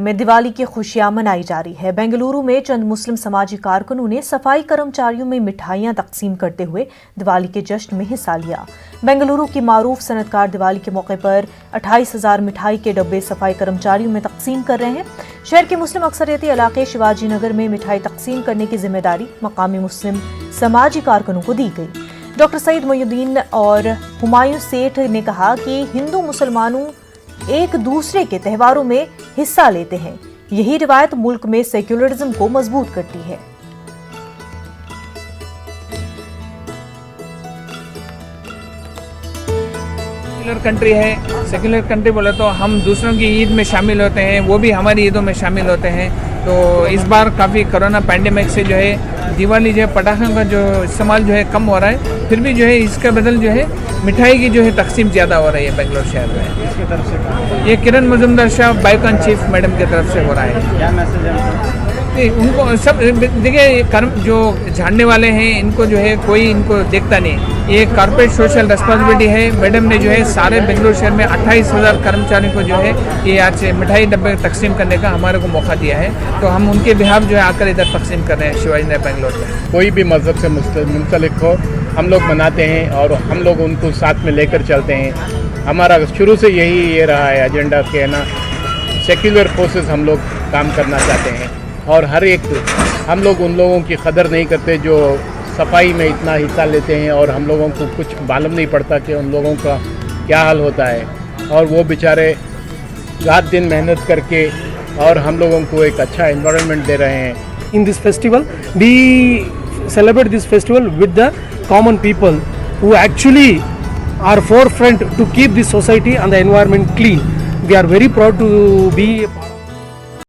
में दिवाली की खुशियां मनाई जा रही है। बेंगलुरु में चंद मुस्लिम समाजी कारकुनों ने सफाई कर्मचारियों में मिठाइयां तकसीम करते हुए दिवाली के जश्न में हिस्सा लिया। बेंगलुरु की मारूफ सनतकार दिवाली के मौके पर 28,000 मिठाई के डब्बे सफाई कर्मचारियों में तकसीम कर रहे हैं। शहर के मुस्लिम अक्सरियती इलाके शिवाजी नगर में मिठाई तकसीम करने की जिम्मेदारी मकामी मुस्लिम समाजी कारकुनों को दी गई। डॉक्टर सईद मोइनुद्दीन और हुमायूं सेठ ने कहा कि हिंदू मुसलमानों एक दूसरे के त्योहारों में हिस्सा लेते हैं। यही रिवायत मुल्क में सेक्युलरिज्म को मजबूत करती है। सेक्युलर कंट्री है। सेक्युलर कंट्री बोले तो हम दूसरों की ईद में शामिल होते हैं, वो भी हमारी ईदों में शामिल होते हैं। तो इस बार काफ़ी कोरोना पैंडेमिक से जो है दिवाली जो है पटाखों का जो इस्तेमाल जो है कम हो रहा है, फिर भी जो है इसके बदल जो है मिठाई की जो है तकसीम ज़्यादा हो रही है बेंगलोर शहर में। इसकी तरफ से ये किरण मजुमदार शाह बाइकॉन चीफ मैडम की तरफ से हो रहा है। क्या मैसेज है उनको सब देखिए, कर्म जो जानने वाले हैं इनको जो है कोई इनको देखता नहीं। ये कॉर्पोरेट सोशल रिस्पॉन्सिबिलिटी है। मैडम ने जो है सारे बेंगलोर शहर में 28,000 कर्मचारियों को जो है ये आज से मिठाई डब्बे तकसीम करने का हमारे को मौका दिया है। तो हम उनके बिहाफ जो है आकर इधर तकसीम कर रहे हैं शिवाजी नगर बेंगलोर में। कोई भी मज़हब से मुंसलिक हो, हम लोग मनाते हैं और हम लोग उनको साथ में लेकर चलते हैं। हमारा शुरू से यही ये रहा है एजेंडा के ना सेक्युलर फोर्सेस हम लोग काम करना चाहते हैं और हर एक हम लोग उन लोगों की कदर नहीं करते जो सफाई में इतना हिस्सा लेते हैं और हम लोगों को कुछ मालूम नहीं पड़ता कि उन लोगों का क्या हाल होता है और वो बेचारे रात दिन मेहनत करके और हम लोगों को एक अच्छा एनवायरनमेंट दे रहे हैं। In this festival, we celebrate this festival with the common people who actually are forefront to keep this society and the environment clean. We are very proud to be a part